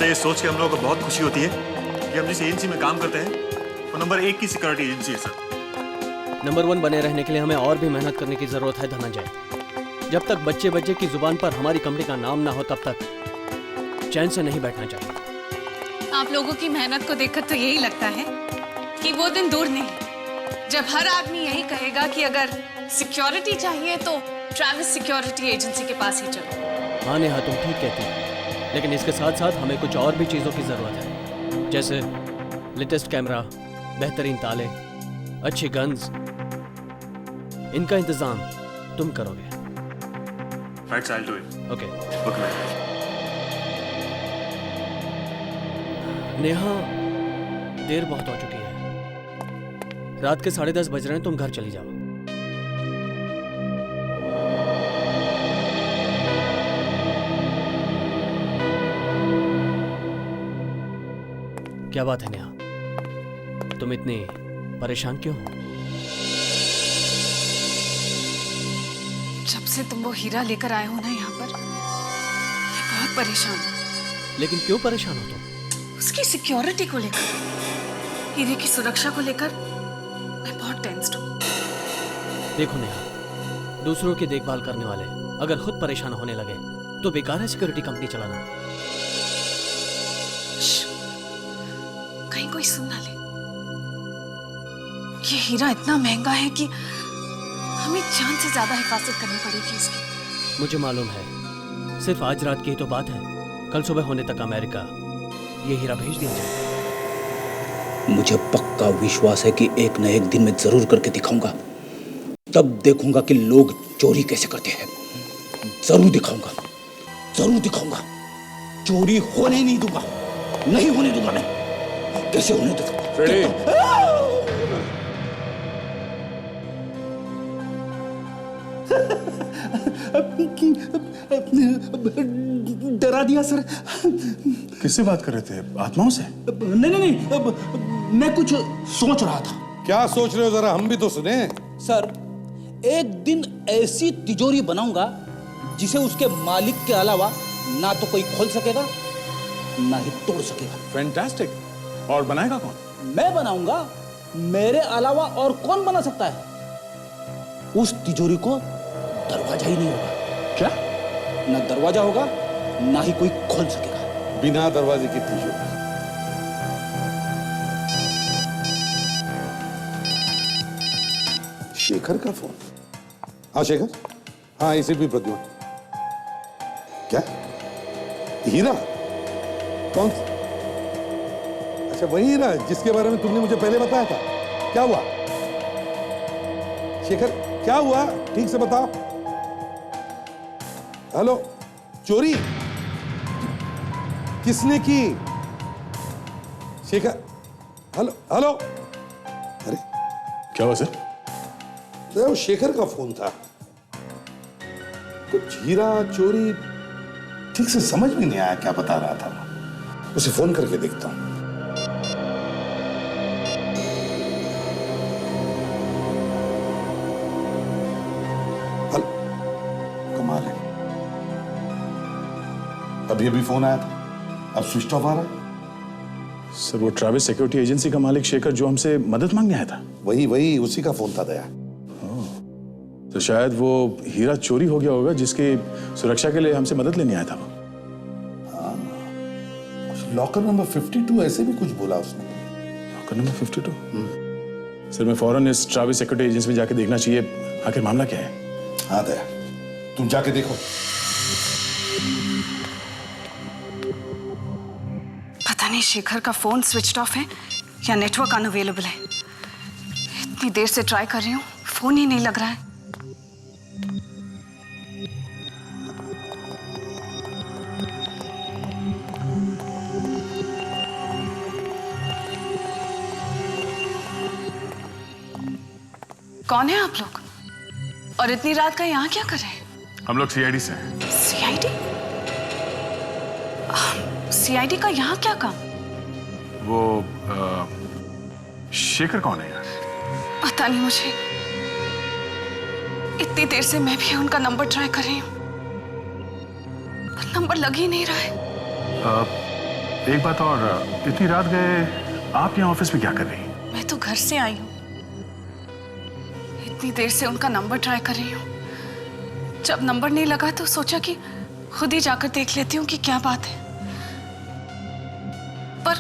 वैसे ये सोच के हम लोगों को बहुत खुशी होती है कि हम जिस एजेंसी में काम करते हैं वो नंबर 1 की सिक्योरिटी एजेंसी है सर। नंबर 1 बने रहने के लिए हमें और भी मेहनत करने की जरूरत है धनंजय। जब तक बच्चे बच्चे की जुबान पर हमारी कंपनी का नाम ना हो तब तक चैन से नहीं बैठना चाहिए। आप लोगों की मेहनत को देखकर तो यही लगता है कि वो दिन दूर नहीं जब हर आदमी यही कहेगा कि अगर सिक्योरिटी चाहिए तो ट्रैविस सिक्योरिटी एजेंसी के पास ही चलो। हाँ नेहा, तुम ठीक कहती हो, लेकिन इसके साथ साथ हमें कुछ और भी चीजों की जरूरत है, जैसे लेटेस्ट कैमरा, बेहतरीन ताले, अच्छी गन्स। इनका इंतजाम तुम करोगे। Right, I will do it. Okay. Okay. Neha, देर बहुत हो चुकी है, रात के 10:30 बज रहे हैं, तुम घर चली जाओ। क्या बात है नेहा, तुम इतनी परेशान क्यों हो? जब से तुम वो हीरा लेकर आए हो ना यहाँ पर, मैं बहुत परेशान हूँ। लेकिन क्यों परेशान हो तुम? उसकी सिक्योरिटी को लेकर, हीरे की सुरक्षा को लेकर मैं बहुत टेंस्ड हूँ। देखो नेहा, दूसरों की देखभाल करने वाले अगर खुद परेशान होने लगे तो बेकार है सिक्योरिटी कंपनी चलाना। कहीं कोई सुन ना ले। ये हीरा इतना महंगा है कि हमें जान से ज्यादा हिफाजत करनी पड़ेगी इसकी। मुझे मालूम है, सिर्फ आज रात की ही तो बात है, कल सुबह होने तक अमेरिका ये हीरा भेज दिया जाए। मुझे पक्का विश्वास है कि एक न एक दिन मैं जरूर करके दिखाऊंगा। तब देखूंगा कि लोग चोरी कैसे करते हैं। जरूर दिखाऊंगा, जरूर दिखाऊंगा। चोरी होने नहीं दूंगा, नहीं होने दूंगा मैं। कैसे होने दूंगा? डरा दिया सर। किससे बात कर रहे थे? आत्माओं से? नहीं, मैं कुछ सोच रहा था। क्या सोच रहे हो, जरा हम भी तो सुने। सर, एक दिन ऐसी तिजोरी बनाऊंगा जिसे उसके मालिक के अलावा ना तो कोई खोल सकेगा ना ही तोड़ सकेगा। फैंटास्टिक। और बनाएगा कौन? मैं बनाऊंगा, मेरे अलावा और कौन बना सकता है? उस तिजोरी को दरवाजा ही नहीं होगा। क्या? ना दरवाजा होगा ना ही कोई खोल सकेगा। बिना दरवाजे की तिजोरी। शेखर का फोन। हाँ शेखर, हाँ इसे भी प्रद्युमन। क्या? हीरा? कौन? अच्छा वही हीरा जिसके बारे में तुमने मुझे पहले बताया था। क्या हुआ शेखर, क्या हुआ? ठीक से बताओ। हेलो, चोरी किसने की? Shekhar, hello hello. अरे क्या हुआ सर? वो शेखर का फोन था। कुछ हीरा चोरी ठीक से समझ में नहीं आया क्या बता रहा था। उसे फोन करके देखता हूं। हेलो, कमाल है, अभी अभी फोन आया था, अब स्विच ऑफ आ रहा है। सर वो ट्रैविस सिक्योरिटी एजेंसी का मालिक शेखर जो हमसे मदद मांगने आया था। वही उसी का फोन था दया। तो शायद वो हीरा चोरी हो गया होगा जिसकी सुरक्षा के लिए हमसे मदद लेने आया था वो। लॉकर नंबर 52 ऐसे भी कुछ बोला उसने। Locker number 52? सर मैं फौरन इस ट्रैविस सिक्योरिटी एजेंसी में जाके देखना चाहिए, आखिर मामला क्या है। हाँ दया, तुम जाके देखो। पता नहीं शेखर का फोन स्विच्ड ऑफ है या नेटवर्क अनअवेलेबल है। इतनी देर से ट्राई कर रही हूँ, फोन ही नहीं लग रहा है। कौन है आप लोग? और इतनी रात का यहाँ क्या कर रहे हैं? हम लोग सीआईडी से हैं। सीआईडी? सीआईडी का यहाँ क्या काम? वो शेखर कौन है यार? पता नहीं मुझे। इतनी देर से मैं भी उनका नंबर ट्राई कर रही हूँ, पर नंबर लग ही नहीं रहा है। एक बात और, इतनी रात गए आप यहाँ ऑफिस में क्या कर रही? मैं तो घर से आई हूँ। इतनी देर से उनका नंबर ट्राई कर रही हूँ। जब नंबर नहीं लगा तो सोचा कि खुद ही जाकर देख लेती हूँ कि क्या बात है। पर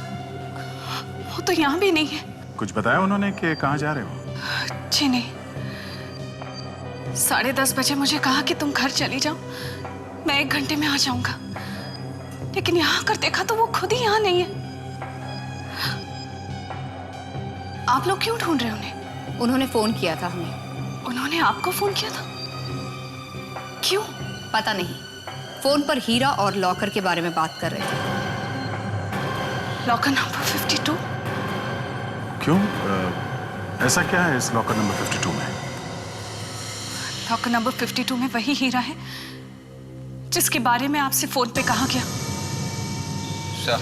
वो तो यहाँ भी नहीं है। कुछ बताया उन्होंने कि कहाँ जा रहे हो? जी नहीं। 10:30 बजे मुझे कहा कि तुम घर चली जाओ, मैं 1 घंटे में आ जाऊंगा। लेकिन यहाँ आकर देखा तो वो खुद ही यहाँ नहीं है। आप लोग क्यों ढूंढ रहे हो उन्हें? उन्होंने फोन किया था हमें। उन्होंने आपको फोन किया था? क्यों? पता नहीं, फोन पर हीरा और लॉकर के बारे में बात कर रहे थे। Locker number 52? क्यों? ऐसा क्या है इस लॉकर नंबर 52 में? लॉकर नंबर 52 में वही हीरा है जिसके बारे में आपसे फोन पे कहा गया। सर,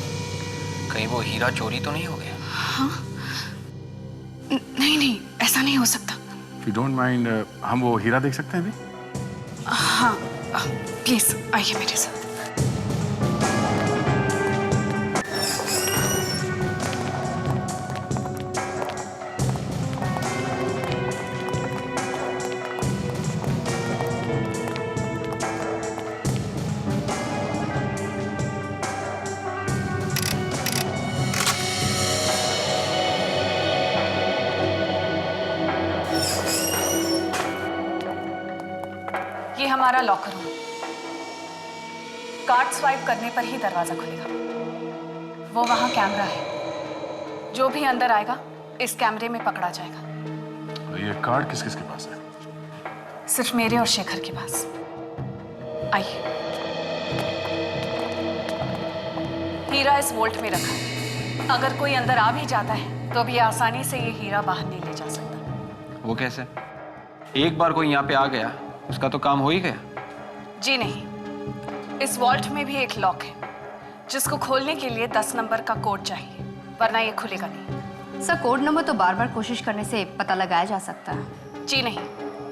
कहीं वो हीरा चोरी तो नहीं हो गया? हाँ? नहीं नहीं, ऐसा नहीं हो सकता। If you don't mind, हम वो हीरा देख सकते हैं अभी? हाँ, प्लीज आइए मेरे साथ। ये हमारा लॉकर रूम। कार्ड स्वाइप करने पर ही दरवाजा खुलेगा। वो वहां कैमरा है, जो भी अंदर आएगा इस कैमरे में पकड़ा जाएगा। ये कार्ड किस किस के पास है? सिर्फ मेरे और शेखर के पास। आइए। हीरा इस वोल्ट में रखा है। अगर कोई अंदर आ भी जाता है तो भी आसानी से ये हीरा बाहर नहीं ले जा सकता। वो कैसे? एक बार कोई यहाँ पे आ गया, उसका तो काम हो ही गया। जी नहीं, इस वॉल्ट में भी एक लॉक है जिसको खोलने के लिए 10 नंबर का कोड चाहिए, वरना ये खुलेगा नहीं। सर, कोड नंबर तो बार बार कोशिश करने से पता लगाया जा सकता है। जी नहीं,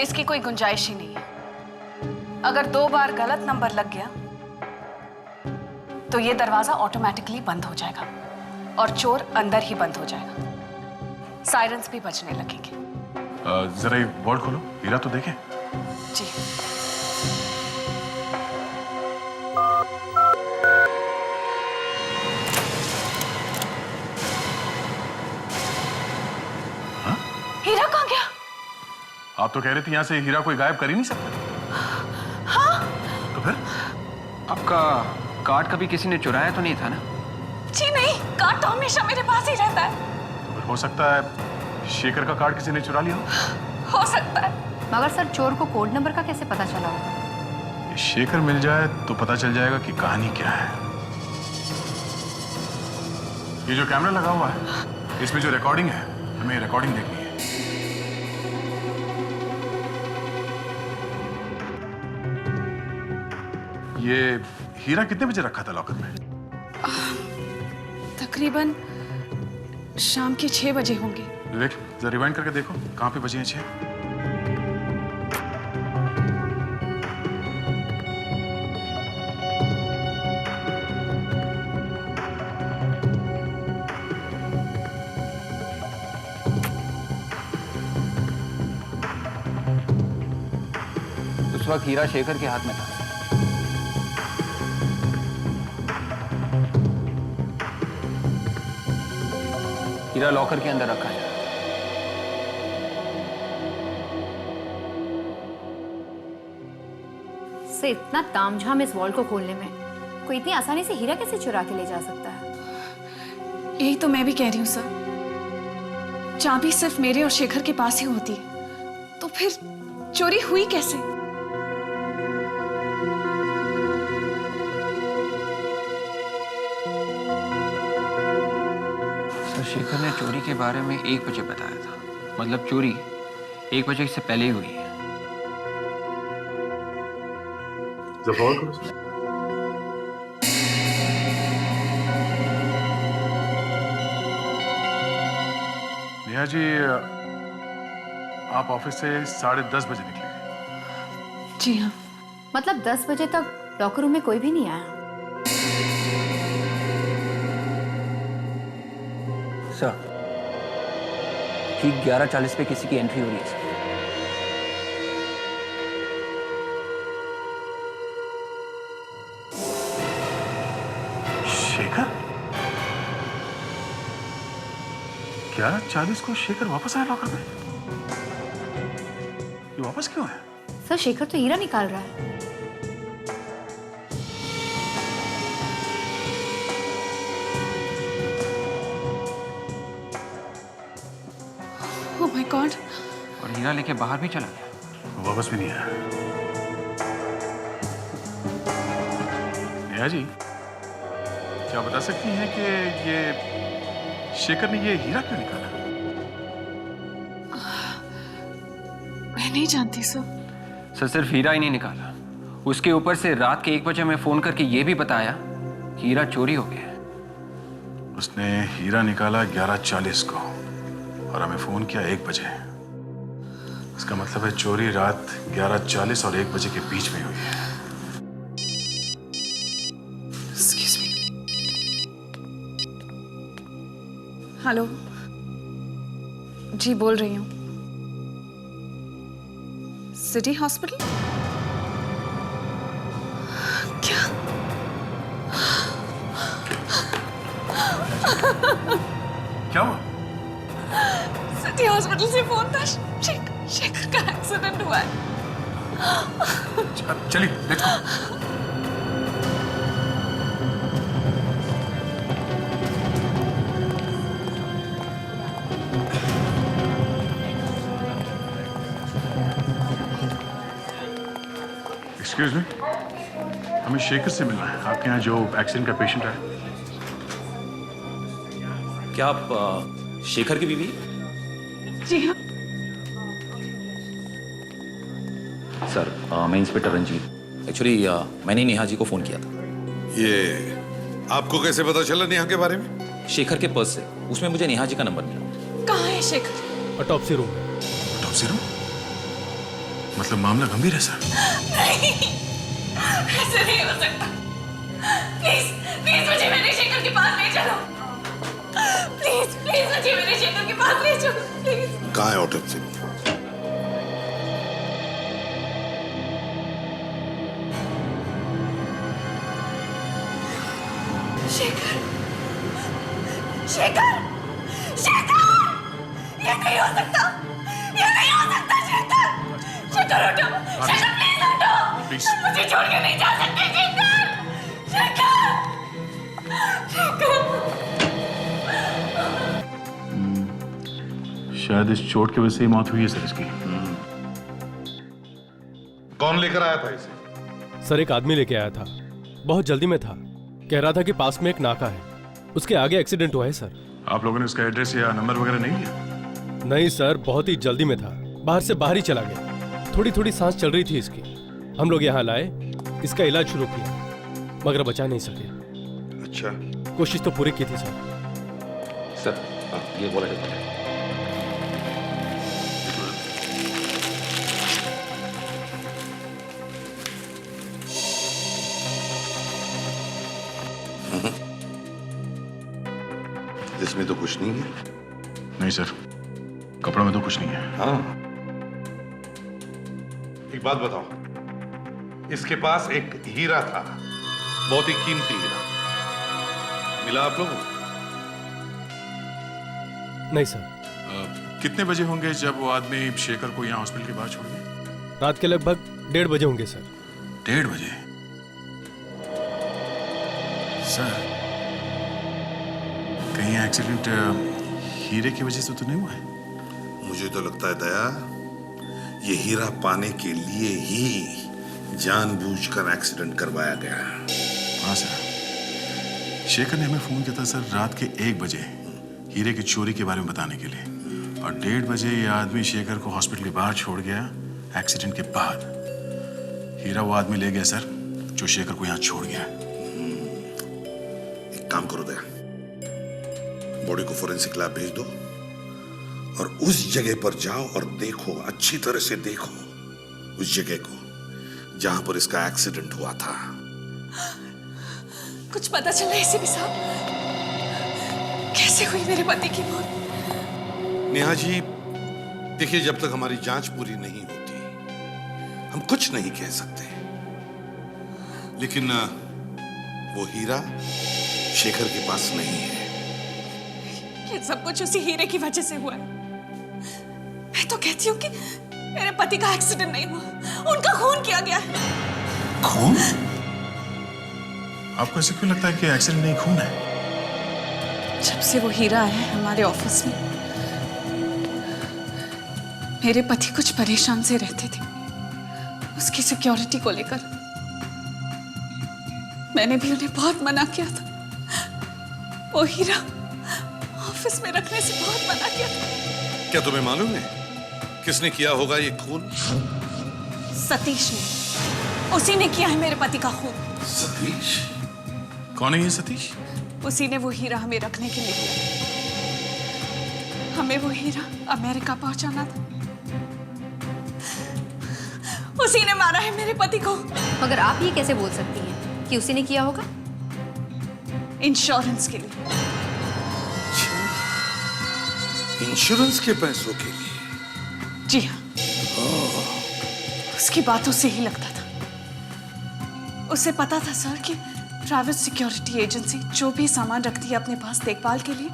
इसकी कोई गुंजाइश ही नहीं है। अगर 2 बार गलत नंबर लग गया तो ये दरवाजा ऑटोमेटिकली बंद हो जाएगा और चोर अंदर ही बंद हो जाएगा। सायरन्स भी बजने लगेंगे। जरा ये वॉल्ट खोलो, हीरा तो देखें। जी। हीरा कहाँ गया? आप तो कह रहे थे यहाँ से हीरा कोई गायब कर ही नहीं सकता। हाँ? तो फिर? आपका कार्ड कभी किसी ने चुराया तो नहीं था ना? जी नहीं, कार्ड तो हमेशा मेरे पास ही रहता है। तो फिर हो सकता है शेखर का कार्ड किसी ने चुरा लिया हो। हो सकता है। मगर सर, चोर को कोड नंबर का कैसे पता चला होगा? शेखर मिल जाए तो पता चल जाएगा कि कहानी क्या है। ये जो कैमरा लगा हुआ है, इसमें जो रिकॉर्डिंग है, हमें रिकॉर्डिंग देखनी है। ये हीरा कितने बजे रखा था लॉकर में? तकरीबन शाम के 6 बजे होंगे। विवेक, जरा रिवाइंड करके देखो कहाँ पे बजे हैं 6। उस वक्त हीरा शेखर के हाथ में था। हीरा लॉकर के अंदर रखा है। से इतना तामझाम इस वॉल्ट को खोलने में, कोई इतनी आसानी से हीरा कैसे चुरा के ले जा सकता है? यही तो मैं भी कह रही हूँ सर। चाबी सिर्फ मेरे और शेखर के पास ही होती है, तो फिर चोरी हुई कैसे? सर, शेखर ने चोरी के बारे में 1 बजे बताया था। मतलब चोरी 1 बजे से पहले ही हुई है। नेहा जी, आप ऑफिस से 10:30 बजे निकले। जी हाँ। मतलब 10 बजे तक लॉकर रूम में कोई भी नहीं आया? सर, ठीक 11:40 पे किसी की एंट्री हो रही है सर। शेखर 11:40 को शेखर वापस आया लॉकर में। ये वापस क्यों है? सर शेखर तो हीरा निकाल रहा है। Oh my God. और हीरा लेके बाहर भी चला गया। वो वापस भी नहीं आया। नेहा जी, क्या बता सकती हैं कि ये शेखर ने ये हीरा क्यों निकाला? मैं नहीं जानती सर। सर सिर्फ हीरा ही नहीं निकाला, उसके ऊपर से रात के 1 बजे हमें फोन करके ये भी बताया कि हीरा चोरी हो गया है। उसने हीरा निकाला 11:40 को और हमें फोन किया 1 बजे। इसका मतलब है चोरी रात 11:40 और 1 बजे के बीच में हुई है। Excuse me. हेलो जी, बोल रही हूँ। City hospital? क्या? क्या हुआ? सिटी हॉस्पिटल से फोन था। शेखर का एक्सीडेंट हुआ है। चलिए लेट्स गो। एक्सक्यूज मी, हमें शेखर से मिलना है। आपके यहाँ जो एक्सीडेंट का पेशेंट है। क्या आप शेखर की बीवी? जी हाँ। सर मैं इंस्पेक्टर रंजीत। एक्चुअली मैंने नेहा जी को फोन किया था। ये आपको कैसे पता चला नेहा के बारे में? शेखर के पर्स से, उसमें मुझे नेहा जी का नंबर मिला। कहाँ है Shekhar? Autopsy room. Autopsy room? मतलब मामला गंभीर है सर। नहीं, ऐसे नहीं हो सकता। प्लीज प्लीज मुझे मेरे शेखर के पास ले चलो। प्लीज प्लीज मुझे मेरे शेखर के पास ले चलो प्लीज। कहाँ है ऑटोप्सी? शेखर शेखर शेखर, ये नहीं हो सकता, ये नहीं हो सकता। शेखर शेखर उठो, शेखर प्लीज उठो। प्लीज। मुझे छोड़ के नहीं जा सकते शेखर। शेखर शेखर। शायद इस चोट की वजह से ही मौत हुई है सर इसकी। कौन लेकर आया था इसे? सर एक आदमी लेके आया था, बहुत जल्दी में था। कह रहा था कि पास में एक नाका है, उसके आगे एक्सीडेंट हुआ है सर। आप लोगों ने उसका एड्रेस या नंबर वगैरह नहीं लिया? नहीं सर, बहुत ही जल्दी में था, बाहर से बाहर ही चला गया। थोड़ी थोड़ी सांस चल रही थी इसकी। हम लोग यहाँ लाए, इसका इलाज शुरू किया, मगर बचा नहीं सके। अच्छा, कोशिश तो पूरी की थी सर। सर ये बोला जाता है। इसमें तो कुछ नहीं है। नहीं सर, कपड़ों में तो कुछ नहीं है। हाँ, एक बात बताओ, इसके पास एक हीरा था, बहुत ही कीमती हीरा, मिला आप लोगों को? नहीं सर। कितने बजे होंगे जब वो आदमी शेखर को यहाँ हॉस्पिटल के बाहर छोड़ गया? रात के लगभग 1:30 बजे होंगे सर। 1:30 बजे? सर कहीं एक्सीडेंट हीरे की वजह से तो नहीं हुआ है? मुझे तो लगता है दया, ये हीरा पाने के लिए ही जानबूझकर एक्सीडेंट करवाया गया। हाँ सर, शेखर ने हमें फोन किया था सर रात के 1 बजे हीरे की चोरी के बारे में बताने के लिए, और 1:30 बजे ये आदमी शेखर को हॉस्पिटल के बाहर छोड़ गया एक्सीडेंट के बाद। हीरा वो आदमी ले गया सर जो शेखर को यहाँ छोड़ गया। एक काम करो दया, बॉडी को फोरेंसिक लैब भेज दो और उस जगह पर जाओ और देखो, अच्छी तरह से देखो उस जगह को जहां पर इसका एक्सीडेंट हुआ था। कुछ पता चला एसीपी साहब? कैसे कैसे हुई मेरे पति की मौत? नेहा जी, देखिए, जब तक हमारी जांच पूरी नहीं होती हम कुछ नहीं कह सकते, लेकिन वो हीरा शेखर के पास नहीं है। ये सब कुछ उसी हीरे की वजह से हुआ है। मैं तो कहती हूँ कि मेरे पति का एक्सीडेंट नहीं हुआ, उनका खून किया गया है। खून? आपको ऐसे क्यों लगता है कि एक्सीडेंट नहीं, खून है? जब से वो हीरा आया है हमारे ऑफिस में, मेरे पति कुछ परेशान से रहते थे उसकी सिक्योरिटी को लेकर। मैंने भी उन्हें बहुत मना किया था, वो हीरा ऑफिस में रखने से बहुत मना किया था। क्या तुम्हें मालूम है किसने किया होगा ये खून? सतीश ने, उसी ने किया है मेरे पति का खून। सतीश? कौन है ये सतीश? उसी ने वो हीरा हमें रखने के लिए दिया। हमें वो हीरा अमेरिका पहुंचाना था, उसी ने मारा है मेरे पति को। मगर आप ये कैसे बोल सकती हैं कि उसी ने किया होगा? इंश्योरेंस के लिए। इंश्योरेंस के पैसों के लिए? जी हाँ, उसकी बातों से ही लगता था। उसे पता था सर कि ट्रैवल सिक्योरिटी एजेंसी जो भी सामान रखती है अपने पास देखभाल के लिए,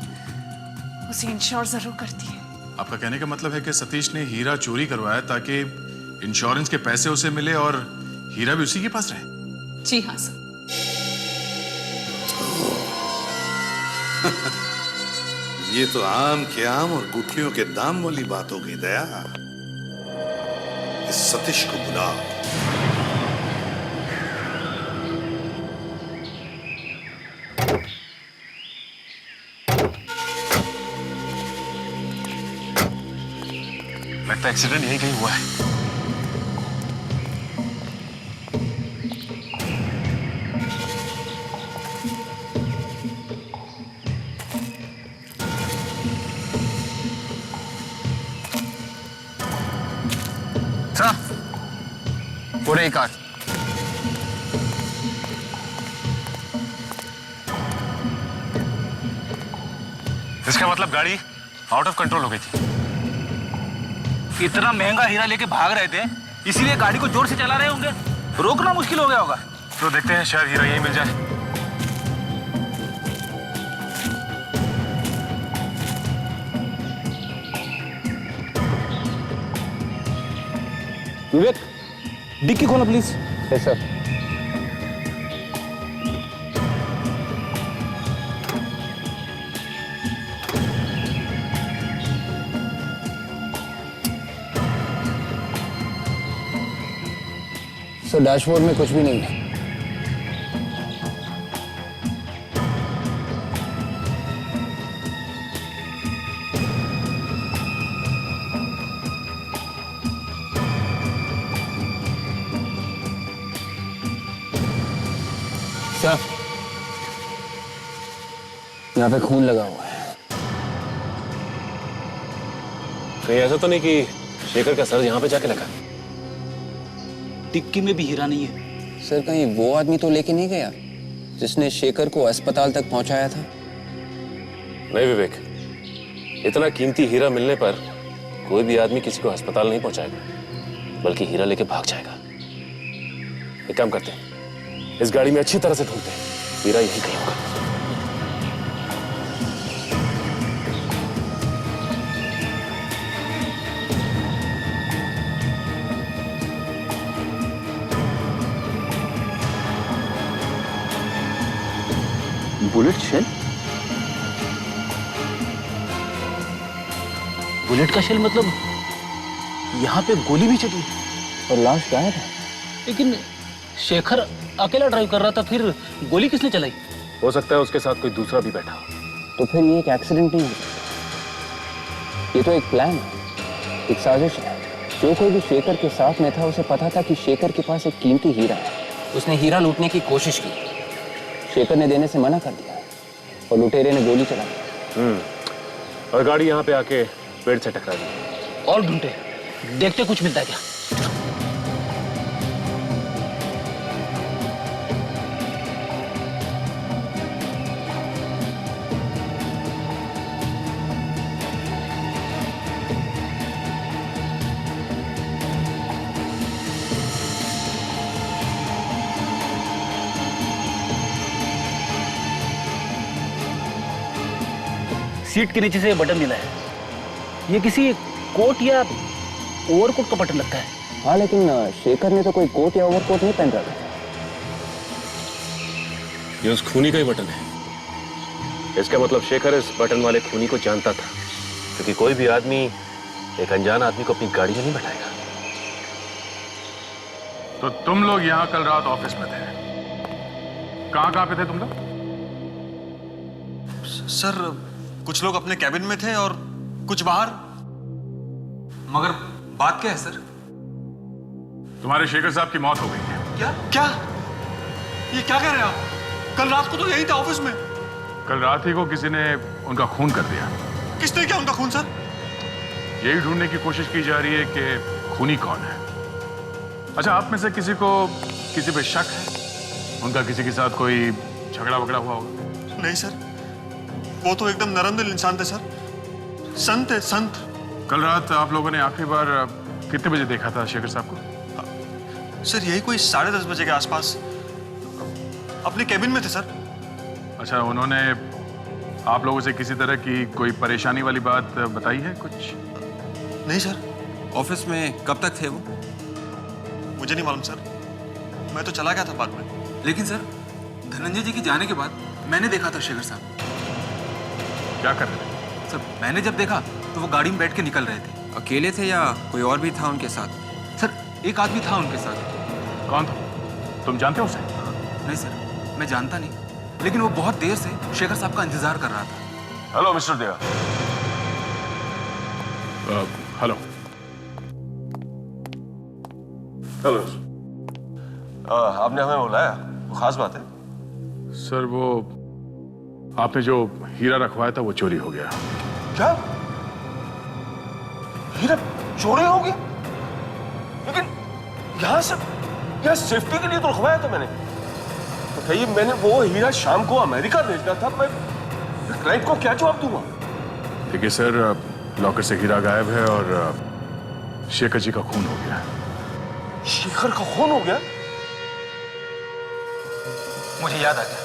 उसे इंश्योर जरूर करती है। आपका कहने का मतलब है कि सतीश ने हीरा चोरी करवाया ताकि इंश्योरेंस के पैसे उसे मिले और हीरा भी उसी के पास रहे? जी हाँ सर। ये तो आम के आम और गुठलियों के दाम वाली बात हो गई दया। इस सतीश को बुलाओ। लगता है एक्सीडेंट यही कहीं हुआ है। पूरे कार। इसका मतलब गाड़ी आउट ऑफ कंट्रोल हो गई थी। इतना महंगा हीरा लेके भाग रहे थे, इसीलिए गाड़ी को जोर से चला रहे होंगे। रोकना मुश्किल हो गया होगा। तो देखते हैं, शायद हीरा यहीं मिल जाए। विवेक, डिक्की खोलो प्लीज। सर। सर, डैशबोर्ड में कुछ भी नहीं है। सर, यहाँ पे खून लगा हुआ है। कहीं ऐसा तो नहीं कि शेखर का सर यहाँ पे जाके लगा? टिक्की में भी हीरा नहीं है। सर, कहीं वो आदमी तो लेके नहीं गया जिसने शेखर को अस्पताल तक पहुंचाया था? नहीं विवेक, इतना कीमती हीरा मिलने पर कोई भी आदमी किसी को अस्पताल नहीं पहुंचाएगा, बल्कि हीरा लेके भाग जाएगा। एक काम करते हैं, इस गाड़ी में अच्छी तरह से ढूंढते हैं, हीरा यही कहीं होगा। Bullet shell? बुलेट का शेल मतलब यहाँ पे गोली भी चली और लाश गायब है। लेकिन शेखर अकेला ड्राइव कर रहा था, फिर गोली किसने चलाई? हो सकता है उसके साथ कोई दूसरा भी बैठा हो। तो फिर ये एक एक्सीडेंट नहीं है, ये तो एक प्लान है, एक साजिश है। जो कोई भी शेखर के साथ में था, उसे पता था कि शेखर के पास एक कीमती हीरा है। उसने हीरा लूटने की कोशिश की, शेखर ने देने से मना कर दिया और लुटेरे ने गोली चला दी। और गाड़ी यहाँ पे आके पेड़ से टकरा दी। और ढूंढते, देखते कुछ मिलता है क्या। सीट के नीचे से ये बटन मिला है। ये किसी कोट या ओवरकोट का बटन लगता है। हाँ, लेकिन शेखर ने तो कोई कोट या ओवरकोट नहीं पहन रखा। ये उस खूनी का ही बटन है। इसका मतलब शेखर इस बटन वाले खूनी को जानता था, क्योंकि कोई भी आदमी एक अनजान आदमी को अपनी गाड़ी में नहीं बैठाएगा। तो तुम लोग यहाँ कल रात ऑफिस में थे, कहाँ पे थे तुम लोग? सर कुछ लोग अपने कैबिन में थे और कुछ बाहर। मगर बात क्या है सर? तुम्हारे शेखर साहब की मौत हो गई है। क्या क्या ये क्या कह रहे हैं आप? कल रात को तो यही था ऑफिस में। कल रात ही को किसी ने उनका खून कर दिया। किसने किया उनका खून सर? यही ढूंढने की कोशिश की जा रही है कि खूनी कौन है। अच्छा, आप में से किसी को किसी पे शक है? उनका किसी के साथ कोई झगड़ा वगड़ा हुआ होगा? नहीं सर, वो तो एकदम नरम दिल इंसान थे सर। संत है, संत। कल रात आप लोगों ने आखिरी बार कितने बजे देखा था शेखर साहब को? सर यही कोई 10:30 बजे के आसपास अपने कैबिन में थे सर। अच्छा, उन्होंने आप लोगों से किसी तरह की कोई परेशानी वाली बात बताई है कुछ? नहीं सर। ऑफिस में कब तक थे वो? मुझे नहीं मालूम सर, मैं तो चला गया था बाद में। लेकिन सर, धनंजय जी के जाने के बाद मैंने देखा था शेखर साहब। क्या कर रहे थे? सर, मैंने जब देखा तो वो गाड़ी में बैठ के निकल रहे थे। अकेले थे या कोई और भी था उनके साथ? सर, एक आदमी था उनके साथ। कौन था? तुम जानते हो उसे? नहीं सर, मैं जानता नहीं, लेकिन वो बहुत देर से शेखर साहब का इंतजार कर रहा था। हेलो मिस्टर देवा। हेलो। हेलो। आपने हमें बुलाया, वो खास बात है? सर, वो आपने जो हीरा रखवाया था वो चोरी हो गया। क्या? हीरा चोरी हो गया? लेकिन यहाँ सेफ्टी के लिए तो रखवाया था मैंने। बताइए, मैंने वो हीरा शाम को अमेरिका भेजना था। मैं क्लाइंट को क्या जवाब दूंगा? देखिए सर, लॉकर से हीरा गायब है और शेखर जी का खून हो गया। शेखर का खून हो गया? मुझे याद आ गया,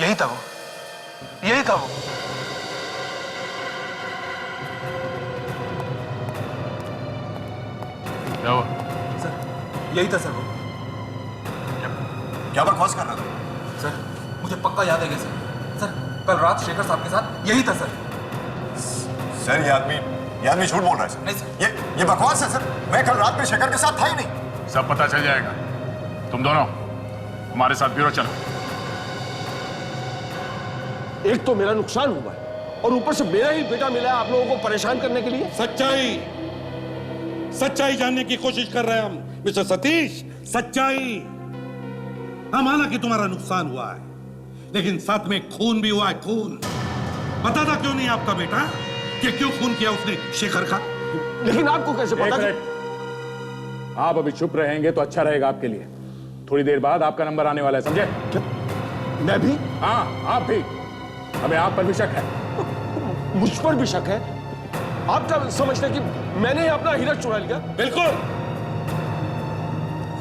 यही था वो, यही था वो। क्या हुआ? सर, यही था सर वो। क्या बकवास कर रहा था? सर, मुझे पक्का याद है सर। सर, कल रात शेखर साहब के साथ यही था सर। सर ये आदमी झूठ बोल रहा है सर। नहीं सर, ये बकवास है सर। मैं कल रात में शेखर के साथ था ही नहीं। सब पता चल जाएगा। तुम दोनों हमारे साथ ब्यूरो चलो। एक तो मेरा नुकसान हुआ है और ऊपर से मेरा ही बेटा मिला है आप लोगों को परेशान करने के लिए। सच्चाई जानने की कोशिश कर रहे हैं हम मिस्टर सतीश। सच्चाई। हाँ, माना कि तुम्हारा नुकसान हुआ है, लेकिन साथ में खून भी हुआ है। खून पता था क्यों नहीं आपका बेटा कि क्यों खून किया उसने शेखर का? लेकिन आपको कैसे पता? आप अभी चुप रहेंगे तो अच्छा रहेगा आपके लिए। थोड़ी देर बाद आपका नंबर आने वाला है, समझे? मैं भी? हाँ, आप भी। हमें आप पर भी शक है। मुझ पर भी शक है? आप क्या समझते हैं कि मैंने ही अपना हीरा चुरा लिया? बिल्कुल।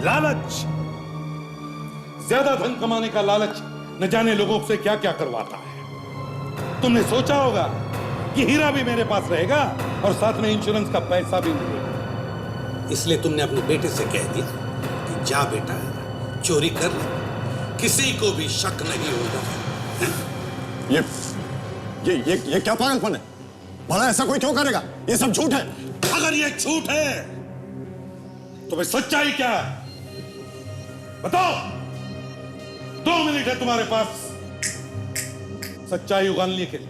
लालच, ज्यादा धन कमाने का लालच न जाने लोगों से क्या क्या करवाता है। तुमने सोचा होगा कि हीरा भी मेरे पास रहेगा और साथ में इंश्योरेंस का पैसा भी मिलेगा, इसलिए तुमने अपने बेटे से कह दिया कि जा बेटा, चोरी कर ले, किसी को भी शक नहीं होगा। ये क्या पागलपन है? भला ऐसा कोई क्यों करेगा? ये सब झूठ है। अगर ये झूठ है तो भाई सच्चाई क्या है? बताओ। 2 मिनट है तुम्हारे पास सच्चाई उगलने के लिए।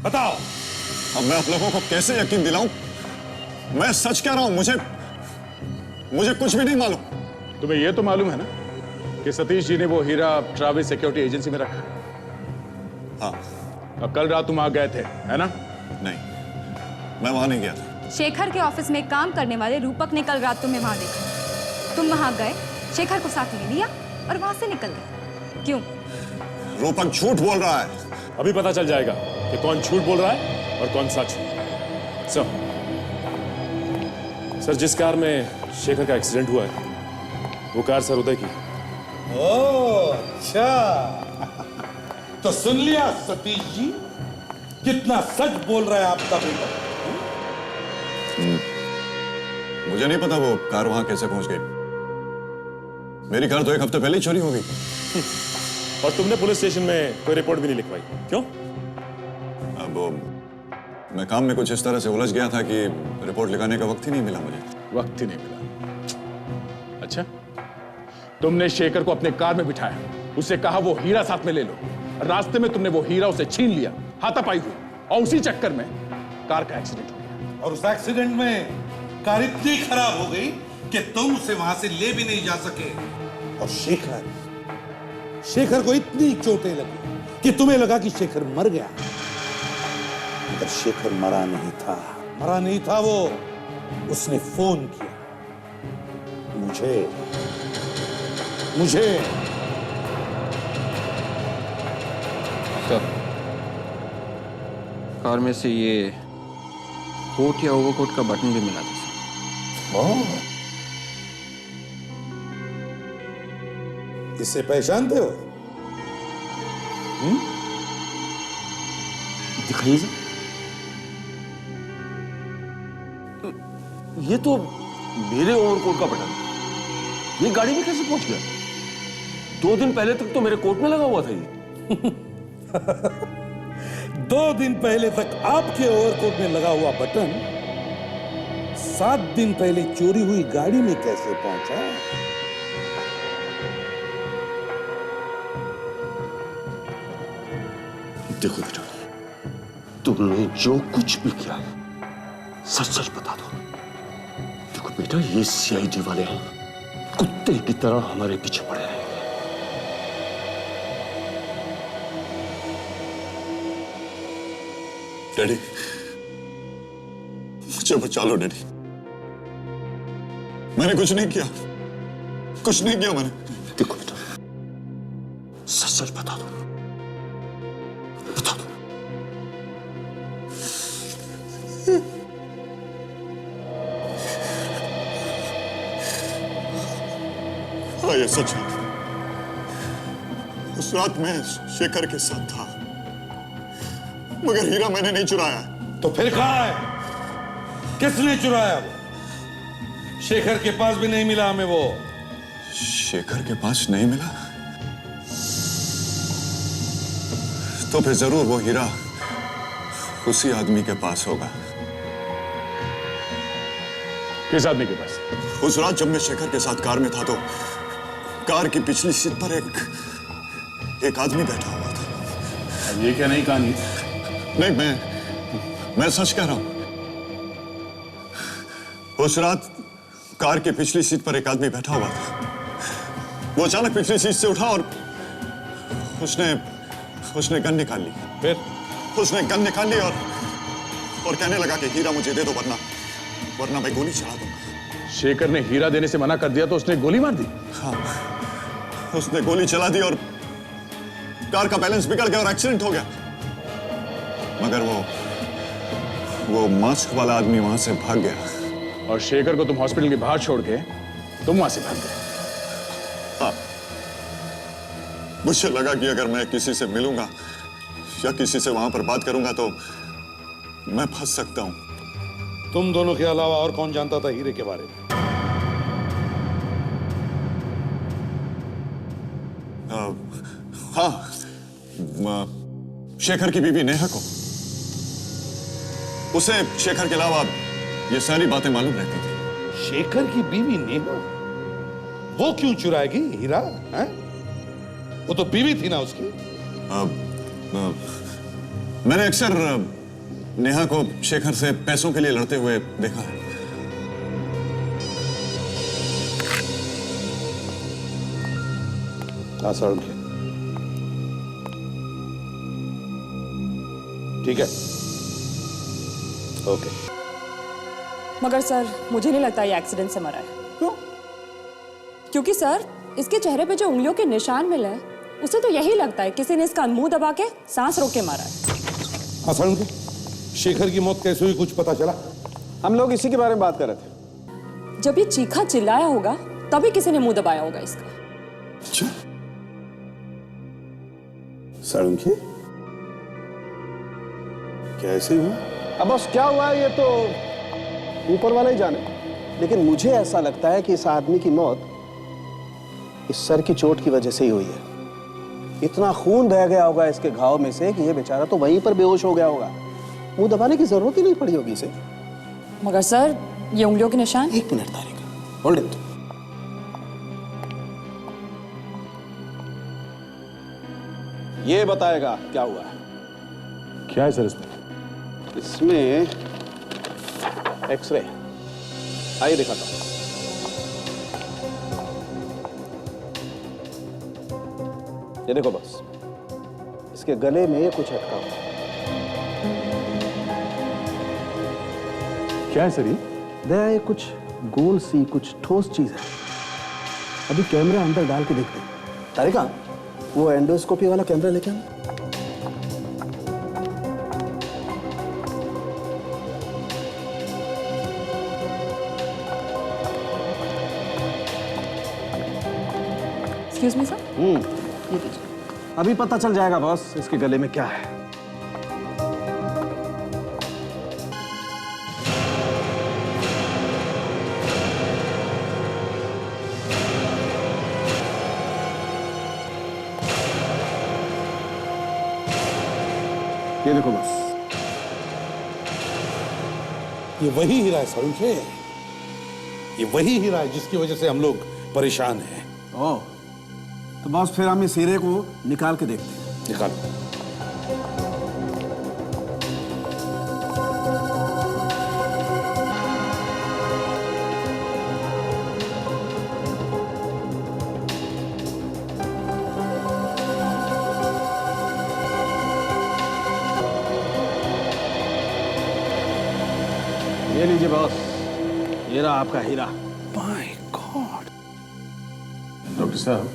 बताओ। अब मैं आप लोगों को कैसे यकीन दिलाऊं? मैं सच कह रहा हूं। मुझे कुछ भी नहीं मालूम। तुम्हें यह तो मालूम है ना कि सतीश जी ने वो हीरा ट्रैवल्स सिक्योरिटी एजेंसी में रखा? हाँ। अब कल रात तुम आ गए थे, है ना? नहीं, मैं वहां नहीं गया था। शेखर के ऑफिस में काम करने वाले रूपक ने कल रात तुम्हें वहां देखा। तुम वहां गए, शेखर को साथ ले लिया और वहां से निकल गए। क्यों? रूपक झूठ बोल रहा है। अभी पता चल जाएगा कि कौन झूठ बोल रहा है और कौन सच। सर, जिस कार में शेखर का एक्सीडेंट हुआ है वो कार सर उदय की। ओह, अच्छा। तो सुन लिया सतीश जी कितना सच बोल रहा है आपका बेटा। मुझे नहीं पता वो कार वहां कैसे पहुंच गई। मेरी कार तो 1 हफ्ते पहले ही चोरी हो गई। और तुमने पुलिस स्टेशन में कोई रिपोर्ट भी नहीं लिखवाई, क्यों? अब मैं काम में कुछ इस तरह से उलझ गया था कि रिपोर्ट लिखाने का वक्त ही नहीं मिला मुझे। वक्त ही नहीं मिला। अच्छा, तुमने शेखर को अपने कार में बिठाया, उससे कहा वो हीरा साथ में ले लो। रास्ते में तुमने वो हीरा उसे छीन लिया, हाथापाई हुई, और उसी चक्कर में कार का एक्सीडेंट हो गया। और उस एक्सीडेंट में कार इतनी खराब हो गई कि तुम उसे वहां से ले भी नहीं जा सके। और शेखर को इतनी चोटें लगी कि तुम्हें लगा कि शेखर मर गया, मगर शेखर मरा नहीं था वो। उसने फोन किया मुझे। सर, कार में से ये कोट या ओवरकोट का बटन भी मिला था सर। इससे पहचानते हो? दिखाइए सर। ये तो मेरे ओवरकोट का बटन, ये गाड़ी में कैसे पहुंच गया? 2 दिन पहले तक तो मेरे कोट में लगा हुआ था ये। 2 दिन पहले तक आपके ओवरकोट में लगा हुआ बटन 7 दिन पहले चोरी हुई गाड़ी में कैसे पहुंचा? देखो बेटा, तुमने जो कुछ भी किया सच सच बता दो। देखो बेटा, ये सीआईडी वाले कुत्ते की तरह हमारे पीछे पड़े हैं। डैडी, मुझे बचा लो डैडी। मैंने कुछ नहीं किया मैंने। देखो बेटा, सच सच बता दो। हाँ, ये सच है। उस रात मैं शेखर के साथ था, मगर हीरा मैंने नहीं चुराया। तो फिर कहाँ है? किसने चुराया वो? शेखर के पास भी नहीं मिला हमें वो। शेखर के पास नहीं मिला? तो फिर जरूर वो हीरा उसी आदमी के पास होगा। किस आदमी के पास? उस रात जब मैं शेखर के साथ कार में था, तो कार की पिछली सीट पर एक आदमी बैठा हुआ था। ये क्या नई कहानी? नहीं, मैं सच कह रहा हूं। उस रात कार की पिछली सीट पर एक आदमी बैठा हुआ था। वो अचानक पिछली सीट से उठा और उसने गन निकाल ली। फिर उसने गन निकाल ली और कहने लगा कि हीरा मुझे दे दो, वरना मैं गोली चला दूंगा। शेखर ने हीरा देने से मना कर दिया तो उसने गोली मार दी? हाँ, उसने गोली चला दी और कार का बैलेंस बिगड़ गया और एक्सीडेंट हो गया। मगर वो मास्क वाला आदमी वहां से भाग गया। और शेखर को तुम हॉस्पिटल के बाहर छोड़ के तुम वहां से भाग गए? हाँ, मुझे लगा कि अगर मैं किसी से मिलूंगा या किसी से वहां पर बात करूंगा तो मैं फंस सकता हूं। तुम दोनों के अलावा और कौन जानता था हीरे के बारे में? हाँ, शेखर की बीवी नेहा को। उसे शेखर के अलावा ये सारी बातें मालूम रहती थी। शेखर की बीवी नेहा? वो क्यों चुराएगी हीरा? हैं? वो तो बीवी थी ना उसकी। मैंने अक्सर नेहा को शेखर से पैसों के लिए लड़ते हुए देखा है। ठीक है, ओके। मगर सर, मुझे नहीं लगता ये एक्सीडेंट से मरा है। क्यों? क्योंकि सर, इसके चेहरे पे जो उंगलियों के निशान मिले हैं, उसे तो यही लगता है किसी ने इसका मुंह दबा के सांस रोक के मारा है। शेखर की मौत कैसे हुई, कुछ पता चला? हम लोग इसी के बारे में बात कर रहे थे। जब ये चीखा चिल्लाया होगा तभी किसी ने मुंह दबाया होगा इसका। अच्छा, साळुंखे, क्या ऐसे ही हुआ? अब बस क्या हुआ ये तो ऊपर वाला ही जाने, लेकिन मुझे ऐसा लगता है कि इस आदमी की मौत इस सर की चोट की वजह से ही हुई है। इतना खून बह गया होगा इसके घाव में से कि ये बेचारा तो वहीं पर बेहोश हो गया होगा। मुंह दबाने की जरूरत ही नहीं पड़ी होगी इसे। मगर सर, ये उंगलियों के निशान। एक मिनट तारिका, होल्ड इट। ये बताएगा क्या हुआ है। क्या है सर इसमें? इसमें एक्सरे, आइए दिखाता हूं। ये देखो बस, इसके गले में कुछ अटका हुआ है। क्या है सर ये? दया, ये कुछ गोल सी कुछ ठोस चीज है। अभी कैमरा अंदर डाल के देखते हैं। तारिका, वो एंडोस्कोपी वाला कैमरा लेके आना। Excuse me sir. ये लीजिए। अभी पता चल जाएगा बॉस इसके गले में क्या है। ये देखो बस, ये वही हीरा है सरुखे, ये वही हीरा है जिसकी वजह से हम लोग परेशान हैं। ओह, तो बॉस फिर हम इस हीरे को निकाल के देखते हैं। निकालो। ये लीजिए बॉस, ये रहा आपका हीरा। My God. डॉक्टर साहब,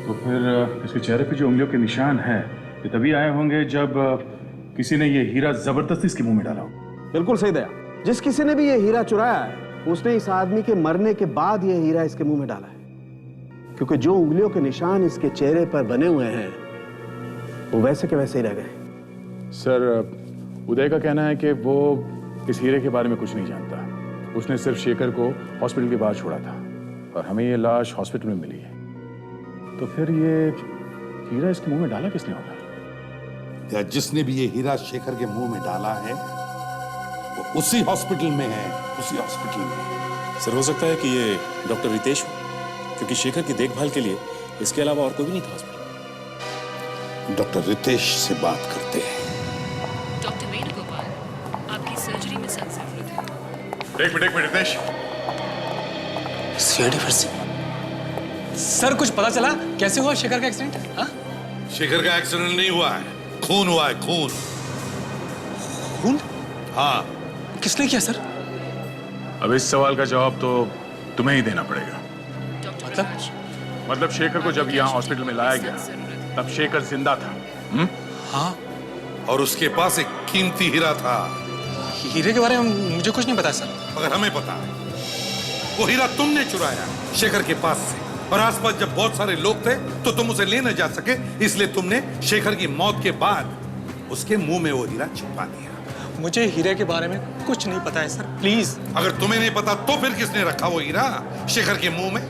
तो फिर इसके चेहरे पे जो उंगलियों के निशान हैं, ये तभी आए होंगे जब किसी ने ये हीरा जबरदस्ती इसके मुंह में डाला हो। बिल्कुल सही दया, जिस किसी ने भी ये हीरा चुराया है उसने इस आदमी के मरने के बाद ये हीरा इसके मुंह में डाला है, क्योंकि जो उंगलियों के निशान इसके चेहरे पर बने हुए हैं वो वैसे के वैसे ही रह गए। सर, उदय का कहना है कि वो इस हीरे के बारे में कुछ नहीं जानता। उसने सिर्फ शेखर को हॉस्पिटल के बाहर छोड़ा था और हमें ये लाश हॉस्पिटल में मिली है। तो फिर ये हीरा इसके मुंह में डाला किसने होगा? या जिसने भी ये हीरा शेखर के मुंह में डाला है वो उसी हॉस्पिटल में है, उसी हॉस्पिटल में। सर, हो सकता है कि ये डॉक्टर रितेश हो, क्योंकि शेखर की देखभाल के लिए इसके अलावा और कोई भी नहीं था हॉस्पिटल। डॉक्टर रितेश से बात करते हैं। डॉक्टर वेणुगोपाल, आपकी सर्जरी में सख्त जरूरत है। एक मिनट रितेश। सीआईडी फिर से। सर, कुछ पता चला कैसे हुआ शेखर का एक्सीडेंट? हाँ? शेखर का एक्सीडेंट नहीं हुआ है, खून हुआ है, खून। खून? हाँ। किसने किया सर? अब इस सवाल का जवाब तो तुम्हें ही देना पड़ेगा। मतलब शेखर को जब यहाँ हॉस्पिटल में लाया गया तब शेखर जिंदा था। हाँ। और उसके पास एक कीमती हीरा था। हीरे के बारे में मुझे कुछ नहीं पता सर। मगर हमें पता है। वो हीरा तुमने चुराया शेखर के पास से, और आसपास जब बहुत सारे लोग थे तो तुम उसे ले न जा सके, इसलिए तुमने शेखर की मौत के बाद उसके मुंह में वो हीरा छिपा दिया। मुझे हीरे के बारे में कुछ नहीं पता है सर, प्लीज। अगर तुम्हें नहीं पता तो फिर किसने रखा वो हीरा शेखर के मुंह में?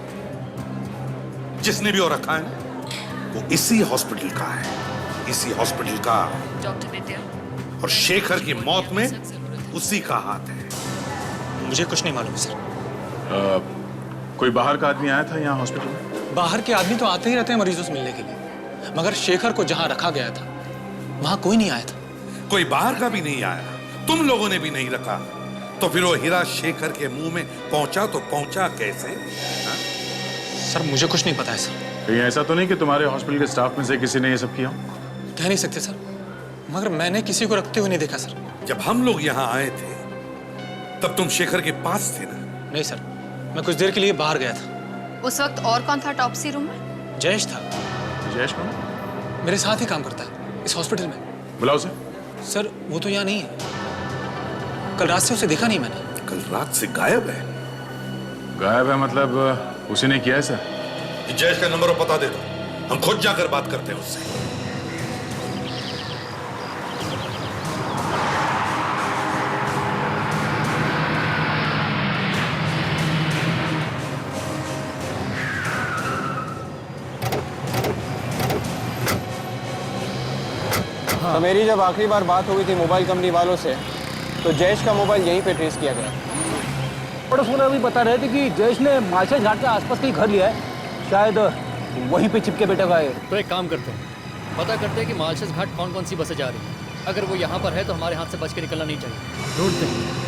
जिसने भी वो रखा है वो इसी हॉस्पिटल का है, इसी हॉस्पिटल का। डॉक्टर विद्या, और शेखर की मौत में उसी का हाथ है। मुझे कुछ नहीं मालूम सर। कोई बाहर का आदमी आया था यहाँ हॉस्पिटल में? बाहर के आदमी तो आते ही रहते हैं मरीजों से मिलने के लिए, मगर शेखर को जहाँ रखा गया था वहां कोई नहीं आया था। कोई बाहर का भी नहीं आया, तुम लोगों ने भी नहीं रखा, तो फिर वो हीरा शेखर के मुंह में पहुंचा तो पहुंचा कैसे? हा? सर, मुझे कुछ नहीं पता है सर। कहीं ऐसा तो नहीं कि तुम्हारे हॉस्पिटल के स्टाफ में से किसी ने ये सब किया? कह नहीं सकते सर, मगर मैंने किसी को रखते हुए नहीं देखा सर। जब हम लोग यहाँ आए थे तब तुम शेखर के पास थे ना? नहीं सर, मैं कुछ देर के लिए बाहर गया था। उस वक्त और कौन था टॉप्सी रूम में? जयेश था। जयेश कौन? मेरे साथ ही काम करता है इस हॉस्पिटल में। बुलाओ उसे। सर, वो तो यहाँ नहीं है, कल रात से उसे देखा नहीं मैंने। कल रात से गायब है? गायब है मतलब उसी ने किया सर? जयेश का नंबर और पता दे दो, हम खुद जाकर बात करते हैं उससे। तो मेरी जब आखिरी बार बात हुई थी मोबाइल कंपनी वालों से, तो जयेश का मोबाइल यहीं पे ट्रेस किया गया। पड़ोस वाले भी बता रहे थे कि जयेश ने मालशेज घाट के आसपास कहीं घर लिया है, शायद वहीं पे चिपके बैठा हुआ है। तो एक काम करते हैं, पता करते हैं कि मालशेज घाट कौन कौन सी बसें जा रही हैं। अगर वो यहाँ पर है तो हमारे हाथ से बच के निकलना नहीं चाहिए। ढूंढते हैं।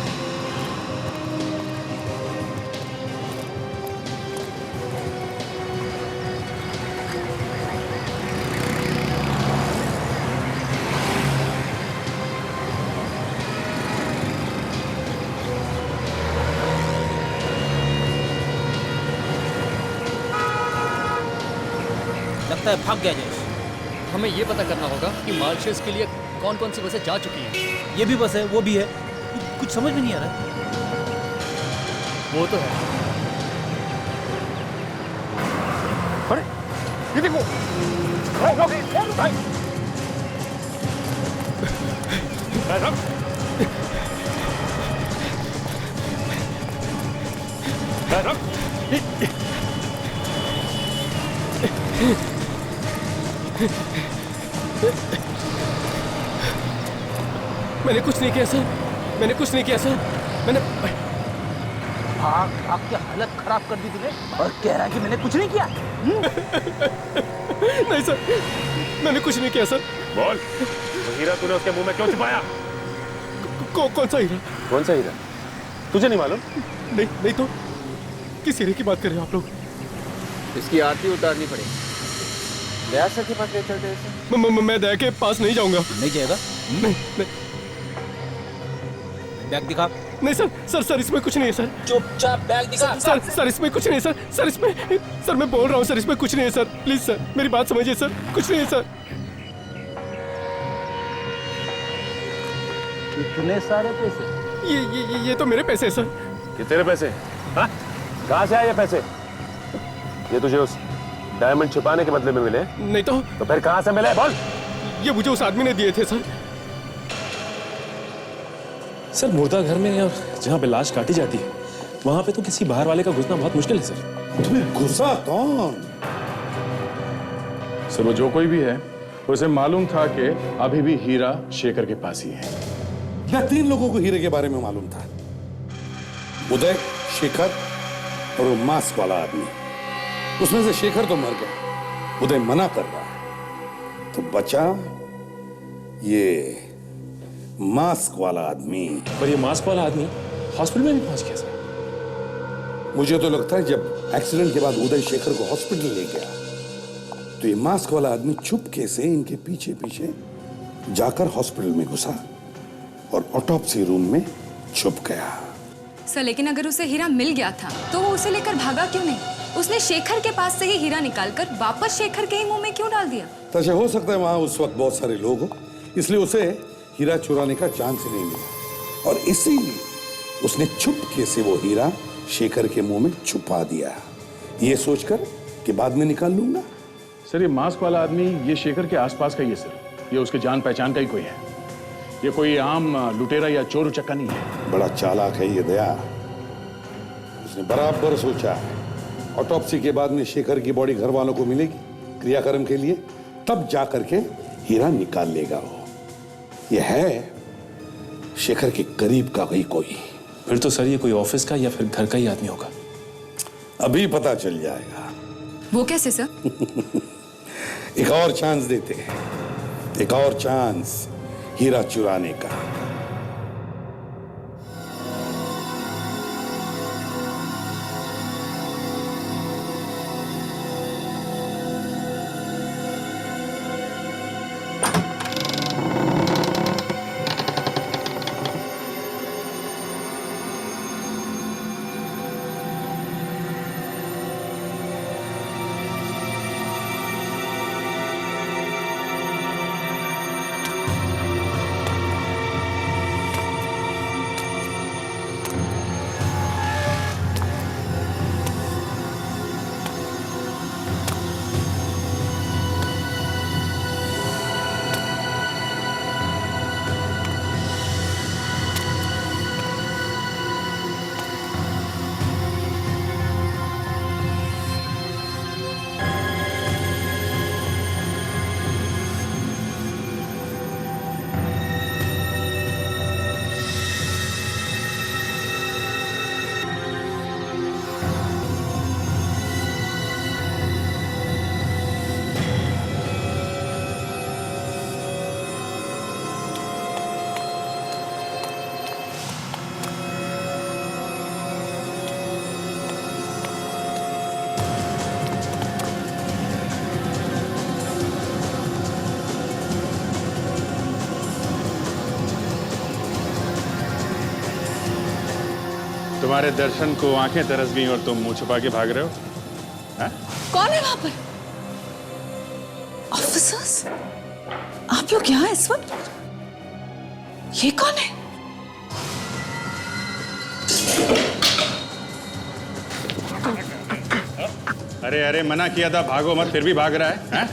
लगता है भाग गया जयेश। हमें ये पता करना होगा कि मालशेज के लिए कौन कौन सी बसें जा चुकी हैं। ये भी बस है, वो भी है, कुछ समझ में नहीं आ रहा। वो तो है। अरे ये देखो, मैंने कुछ नहीं किया सर, मैंने कुछ नहीं किया सर, मैंने भाग भाग के हालत खराब कर दी तूने और कह रहा है कि मैंने कुछ नहीं किया। नहीं सर, मैंने कुछ नहीं किया सर। बोल, वो हीरा तूने उसके मुंह में क्यों छुपाया? कौन सा हीरा? कौन सा हीरा? तुझे नहीं मालूम? नहीं तो किस हीरे की बात कर रहे हो आप लोग? इसकी आरती उतारनी पड़ेगी। दया सर के पास ले चलते हैं इसे। मैं दया के पास नहीं जाऊंगा। नहीं जाएगा? नहीं। बैग दिखा। नहीं सर इसमें कुछ नहीं है सर। चुपचाप बैग दिखा। सर इसमें कुछ नहीं है सर इसमें, सर मैं बोल रहा हूँ सर, इसमें कुछ नहीं है सर। प्लीज सर मेरी बात समझिए सर, कुछ नहीं है सर। इतने सारे पैसे? ये तो मेरे पैसे हैं सर। ये तेरे पैसे? हाँ? कहाँ से आए ये पैसे? ये तुझे उस डायमंड छुपाने के बदले में मिले? नहीं तो फिर कहाँ से मिले? बोल। ये मुझे उस आदमी ने दिए थे सर। सर मुर्दा घर में और जहाँ पे लाश काटी जाती है वहां पे तो किसी बाहर वाले का घुसना बहुत मुश्किल है सर। तुम्हें घुसा कौन? सर वो जो कोई भी है, उसे मालूम था कि अभी भी हीरा शेखर के पास ही है। या 3 लोगों को हीरे के बारे में मालूम था, उदय, शेखर और वो मास्क वाला आदमी। उसमें से शेखर तो मर गया, उदय मना कर रहा है, तो बचा ये मास्क वाला आदमी। पर ये मास्क वाला आदमी हॉस्पिटल में भी पहुंच गया सर। मुझे तो लगता है जब एक्सीडेंट के बाद उदय शेखर को हॉस्पिटल ले गया तो ये मास्क वाला आदमी चुपके से इनके पीछे पीछे जाकर हॉस्पिटल में घुसा और ऑटोप्सी रूम में छुप गया। सर लेकिन अगर उसे हीरा मिल गया था तो वो उसे लेकर भागा क्यों नहीं? उसने शेखर के पास से ही हीरा निकालकर वापस शेखर के ही मुंह में क्यों डाल दिया? तो हो सकता है वहां उस वक्त बहुत सारे लोग हो, इसलिए उसे हीरा चुराने का चांस ही नहीं मिला और इसीलिए उसने चुपके से वो हीरा शेखर के मुंह में छुपा दिया, ये सोचकर कि बाद में निकाल लूंगा। सर ये मास्क वाला आदमी ये शेखर के आसपास का ही है सर। ये उसके जान पहचान का ही कोई है। ये कोई आम लुटेरा या चोर उचक्का नहीं है। बड़ा चालाक है ये दया, उसने बराबर सोचा है ऑटोप्सी के बाद में शेखर की बॉडी घर वालों को मिलेगी क्रियाक्रम के लिए, तब जा करके हीरा निकाल लेगा वो। ये है शेखर के करीब का ही कोई। फिर तो सर ये कोई ऑफिस का या फिर घर का ही आदमी होगा। अभी पता चल जाएगा। वो कैसे सर? एक और चांस देते हैं, एक और चांस हीरा चुराने का। तुम्हारे दर्शन को आंखें तरस गई और तुम मुंह छुपा के भाग रहे हो? हैं? कौन है वहां पर? ऑफिसर्स, आप लोग यहाँ इस वक्त? ये कौन है? अरे अरे, मना किया था भागो मत, फिर भी भाग रहा है, हैं?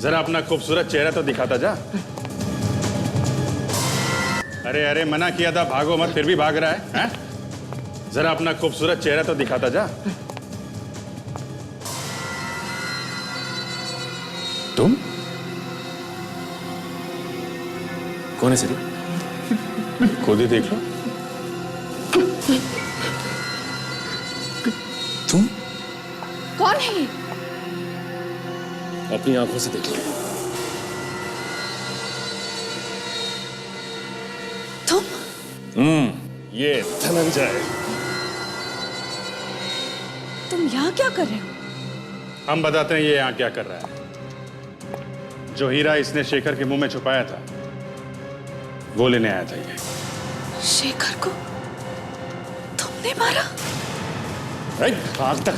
जरा अपना खूबसूरत चेहरा तो दिखाता जा। अरे अरे, मना किया था भागो मत, फिर भी भाग रहा है, हैं? जरा अपना खूबसूरत चेहरा तो दिखाता जा। तुम कौन है सर? खुद ही देख लो। तुम कौन है ये? अपनी आंखों से देख लो। तुम? ये धनंजय। तुम यहाँ क्या कर रहे हो? हम बताते हैं ये यहाँ क्या कर रहा है। जो हीरा इसने शेखर के मुंह में छुपाया था वो लेने आया था ये। शेखर को तुमने मारा? भाग तक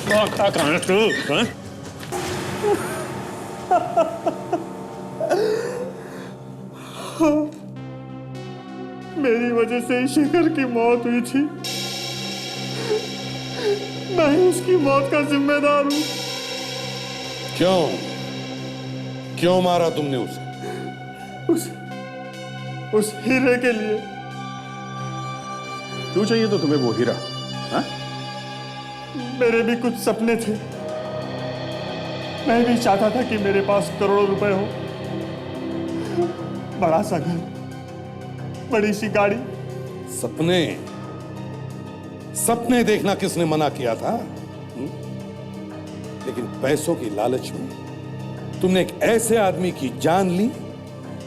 कहाँ है तू? हाँ? मेरी वजह से शेखर की मौत हुई थी। मैं ही उसकी मौत का जिम्मेदार हूं। क्यों मारा तुमने उसे? उस हीरे के लिए। क्यों चाहिए तो तुम्हें वो हीरा? हाँ? मेरे भी कुछ सपने थे। मैं भी चाहता था कि मेरे पास करोड़ों रुपए हो, बड़ा सा घर, बड़ी सी गाड़ी। सपने देखना किसने मना किया था? लेकिन पैसों की लालच में तुमने एक ऐसे आदमी की जान ली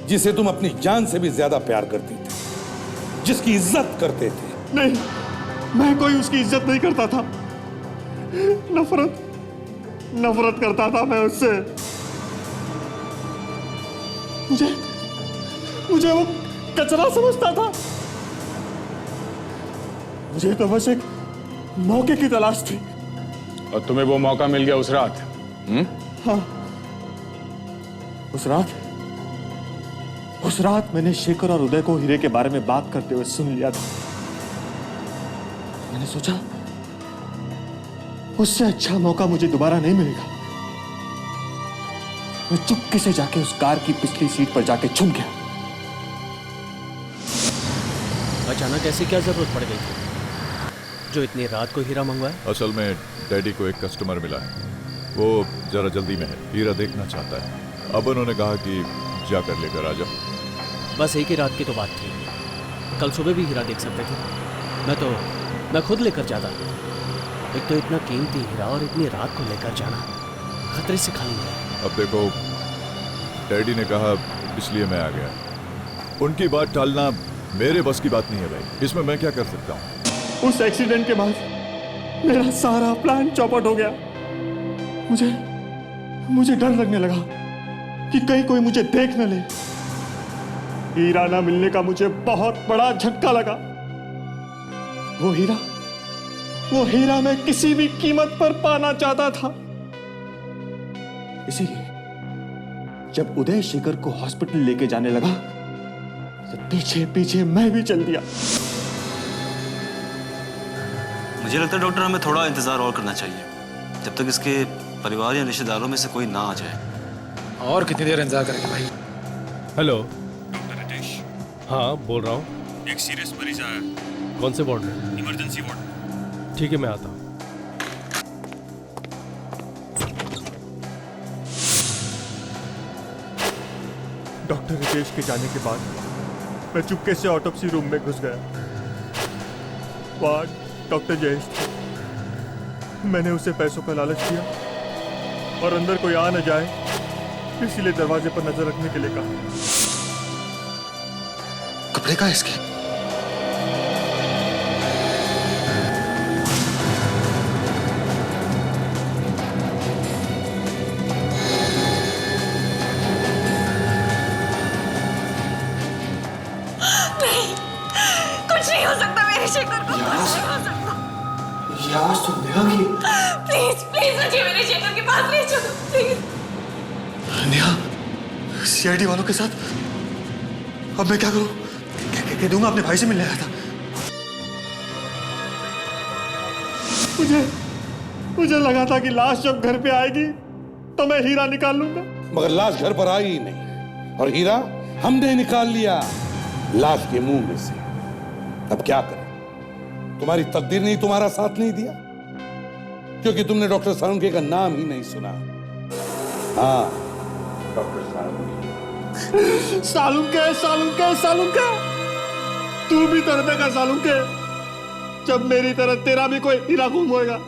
जिसे तुम अपनी जान से भी ज्यादा प्यार करती थी, जिसकी इज्जत करते थे। नहीं, मैं कोई उसकी इज्जत नहीं करता था। नफरत करता था मैं उससे। मुझे वो कचरा समझता था। मुझे तो बस एक मौके की तलाश थी। और तुम्हें वो मौका मिल गया उस रात? हाँ, उस रात मैंने शेखर और उदय को हीरे के बारे में बात करते हुए सुन लिया था। मैंने सोचा उससे अच्छा मौका मुझे दोबारा नहीं मिलेगा। मैं चुपके से जाके उस कार की पिछली सीट पर जाके छुप गया। अचानक ऐसी क्या जरूरत पड़ गई थी जो इतनी रात को हीरा मंगवाए? असल में डैडी को एक कस्टमर मिला है, वो जरा जल्दी में है, हीरा देखना चाहता है। अब उन्होंने कहा कि जाकर लेकर आ जाओ। बस एक ही रात की तो बात थी, कल सुबह भी हीरा देख सकते थे। मैं खुद लेकर जाता। एक तो इतना कीमती हीरा और इतनी रात को लेकर जाना खतरे से खाली है। अब देखो, डैडी ने कहा इसलिए मैं आ गया। उनकी बात टालना मेरे बस की बात नहीं है भाई, इसमें मैं क्या कर सकता हूँ? उस एक्सीडेंट के बाद मेरा सारा प्लान चौपट हो गया। मुझे डर लगने लगा कि कहीं कोई मुझे देख न ले। हीरा ना मिलने का मुझे बहुत बड़ा झटका लगा। वो हीरा मैं किसी भी कीमत पर पाना चाहता था। इसीलिए जब उदय शेखर को हॉस्पिटल लेके जाने लगा तो पीछे पीछे मैं भी चल दिया। मुझे लगता है डॉक्टर, हमें थोड़ा इंतजार और करना चाहिए जब तक इसके परिवार या रिश्तेदारों में से कोई ना आ जाए। और कितनी देर इंतजार करेंगे भाई? Hello, doctor Ritesh. हाँ बोल रहा हूँ। एक सीरियस मरीज आया है। कौन से वार्ड में? Emergency ward. ठीक है, मैं आता हूँ। डॉक्टर रितेश के जाने के बाद मैं चुपके से ऑटोप्सी रूम में घुस गया। वहां डॉक्टर जयेश थे। मैंने उसे पैसों का लालच दिया और अंदर कोई आ न जाए इसीलिए दरवाजे पर नजर रखने के लिए कहा। कपड़े का इसके? नहीं, कुछ नहीं हो सकता मेरे शेखर को। आवाज तो नेहा की। प्लीज प्लीज मुझे मेरे शेखर के पास ले चलो प्लीज। नेहा सीआईडी वालों के साथ, अब मैं क्या करूं? कह दूंगा अपने भाई से मिलने आया था। मुझे लगा था कि लाश जब घर पे आएगी तो मैं हीरा निकाल लूंगा, मगर लाश घर पर आई ही नहीं, और हीरा हमने निकाल लिया लाश के मुंह में से। अब क्या करें? तुम्हारी तकदीर ने तुम्हारा साथ नहीं दिया, क्योंकि तुमने डॉक्टर सालुंके का नाम ही नहीं सुना। हाँ, डॉक्टर सालुंके। सालुंके तू भी तड़पे का सालुंके, जब मेरी तरह तेरा भी कोई हीरा गुम होएगा।